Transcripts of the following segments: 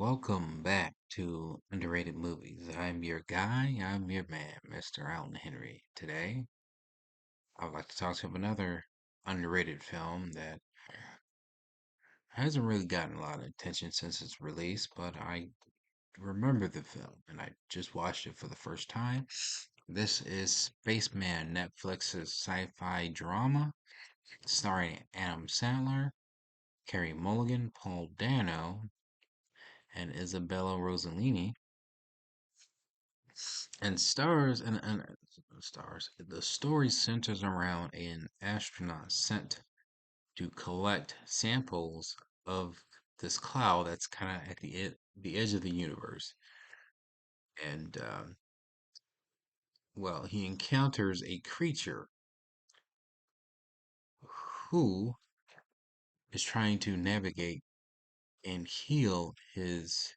Welcome back to Underrated Movies. I'm your guy, I'm your man, Mr. Alton Henry. Today, I would like to talk to you about another underrated film that hasn't really gotten a lot of attention since its release, but I remember the film and I just watched it for the first time. This is Spaceman, Netflix's sci-fi drama starring Adam Sandler, Carey Mulligan, Paul Dano, and Isabella Rossellini. And stars. The story centers around an astronaut sent to collect samples of this cloud that's kind of at the edge of the universe. And well, he encounters a creature who is trying to navigate and heal his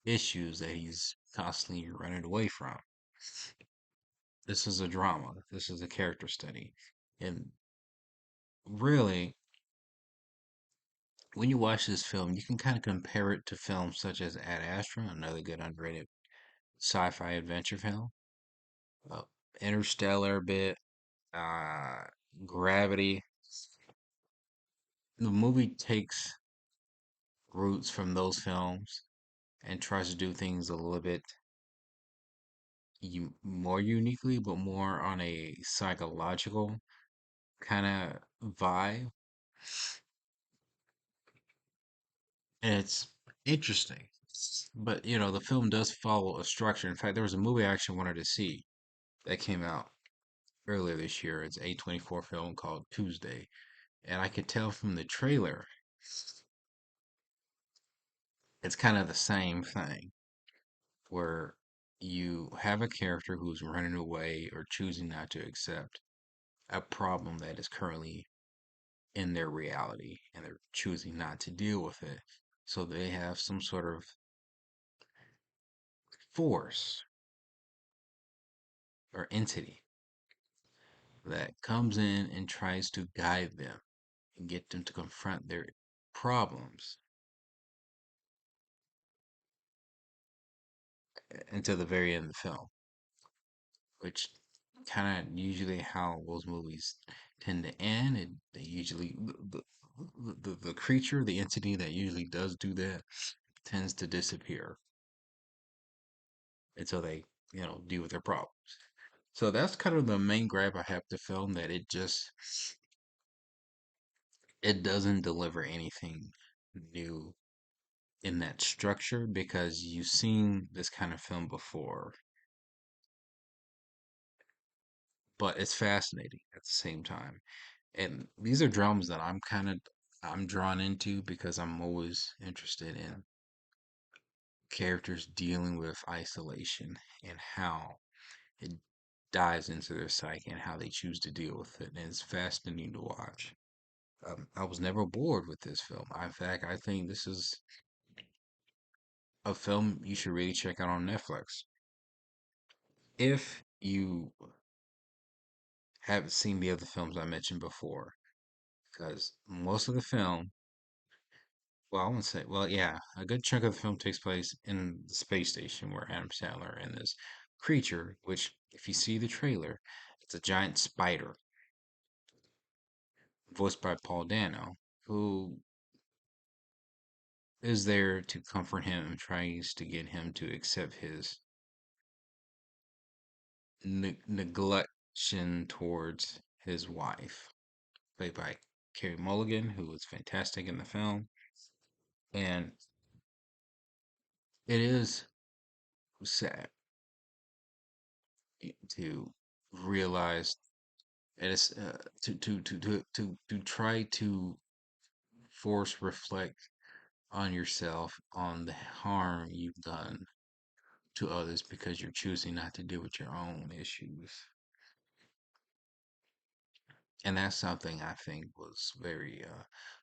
issues that he's constantly running away from. This is a drama. This is a character study. And really, when you watch this film, you can kind of compare it to films such as Ad Astra, another good underrated sci-fi adventure film, uh, Interstellar a bit, uh, Gravity. The movie takes roots from those films and tries to do things a little bit more uniquely, but more on a psychological kind of vibe. And it's interesting. But, the film does follow a structure. In fact, there was a movie I actually wanted to see that came out earlier this year. It's A24 film called Tuesday. And I could tell from the trailer, it's kind of the same thing where you have a character who's running away or choosing not to accept a problem that is currently in their reality and they're choosing not to deal with it. So they have some sort of force or entity that comes in and tries to guide them and get them to confront their problems until the very end of the film, which kind of usually how those movies tend to end. They usually the creature, the entity that usually does do that, tends to disappear until they deal with their problems. So that's kind of the main gripe I have to film that it doesn't deliver anything new in that structure because you've seen this kind of film before, but it's fascinating at the same time. And these are dramas that I'm drawn into because I'm always interested in characters dealing with isolation and how it dives into their psyche and how they choose to deal with it. And it's fascinating to watch. I was never bored with this film. In fact, I think this is a film you should really check out on Netflix. If you haven't seen the other films I mentioned before, because most of the film, well, I wouldn't say, well, yeah, a good chunk of the film takes place in the space station where Adam Sandler and this creature, which, if you see the trailer, it's a giant spider, voiced by Paul Dano, who is there to comfort him and tries to get him to accept his neglection towards his wife, played by Carey Mulligan, who was fantastic in the film. And it is sad to realize it is to try to force reflect on yourself on the harm you've done to others because you're choosing not to deal with your own issues. And that's something I think was very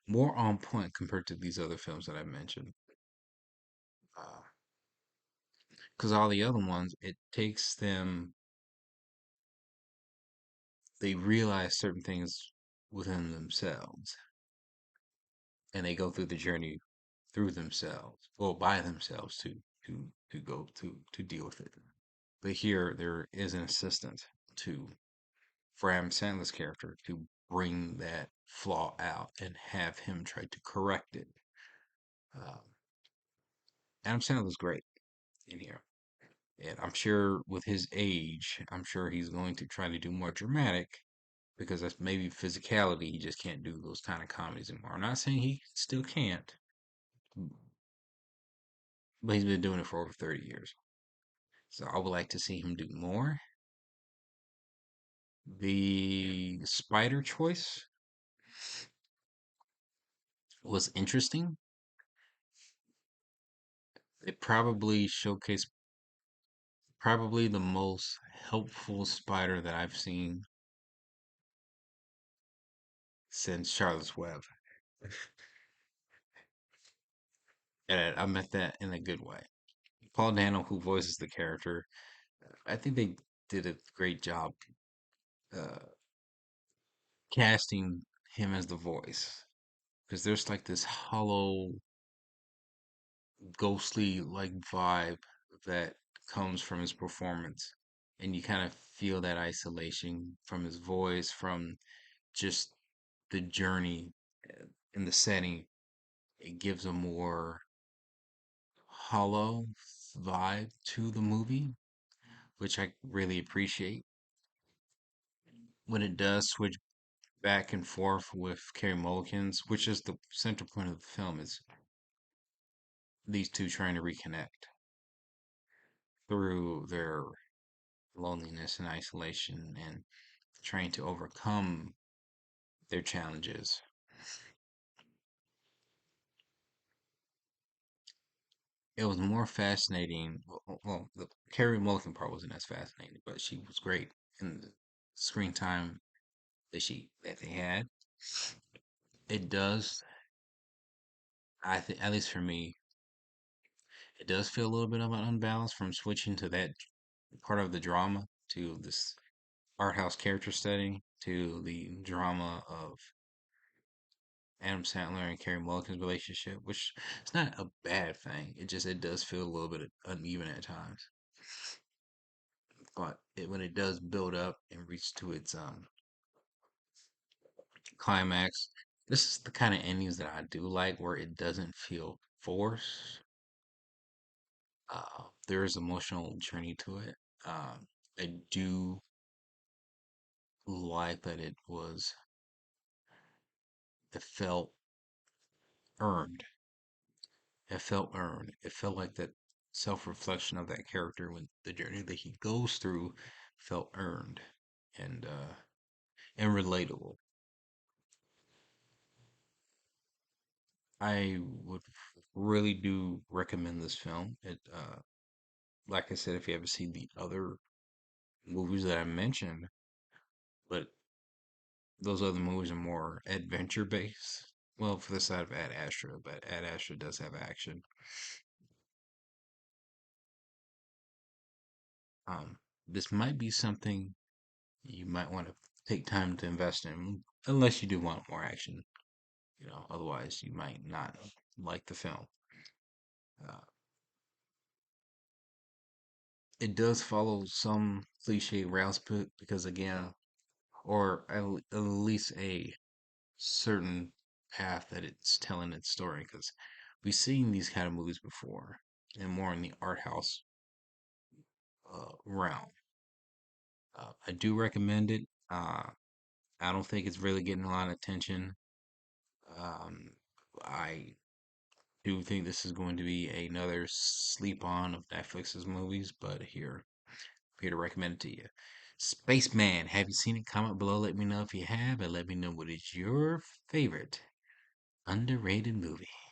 more on point compared to these other films that I mentioned. Because all the other ones, it takes them, they realize certain things within themselves and they go through the journey through themselves, well, by themselves to go to deal with it. But here there is an assistant to for Adam Sandler's character to bring that flaw out and have him try to correct it. Um, Adam Sandler's great in here. And I'm sure with his age, I'm sure he's going to try to do more dramatic because that's maybe physicality. He just can't do those kind of comedies anymore. I'm not saying he still can't, but he's been doing it for over 30 years. So I would like to see him do more. The spider choice was interesting. It probably showcased probably the most helpful spider that I've seen since Charlotte's Web. And I meant that in a good way. Paul Dano, who voices the character, I think they did a great job uh, casting him as the voice. Because there's like this hollow, ghostly like vibe that comes from his performance. And you kind of feel that isolation from his voice, from just the journey in the setting. It gives a more hollow vibe to the movie, which I really appreciate. When it does switch back and forth with Carey Mulligan's, which is the central point of the film, is these two trying to reconnect through their loneliness and isolation and trying to overcome their challenges. It was more fascinating. Well, the Carey Mulligan part wasn't as fascinating, but she was great in the screen time that they had. It does, I think, at least for me, it does feel a little bit of an unbalance from switching to that part of the drama to this art house character study to the drama of Adam Sandler and Carey Mulligan's relationship, which is not a bad thing. It does feel a little bit uneven at times. But when it does build up and reach to its climax, this is the kind of endings that I do like, where it doesn't feel forced. There is emotional journey to it. I do like that it felt earned. It felt earned. It felt like that self-reflection of that character when the journey that he goes through felt earned and and relatable. I would really do recommend this film. Like I said, if you haven't seen the other movies that I mentioned, but those other movies are more adventure based. Well, for the side of Ad Astra, but Ad Astra does have action. This might be something you might want to take time to invest in, unless you do want more action. Otherwise you might not like the film. Uh, it does follow some cliche routes, because again, or at least a certain path that it's telling its story. Because we've seen these kind of movies before, and more in the art house realm. I do recommend it. I don't think it's really getting a lot of attention. Um, I do think this is going to be another sleep on of Netflix's movies, but here to recommend it to you. Spaceman, have you seen it? Comment below, let me know if you have, and let me know what is your favorite underrated movie.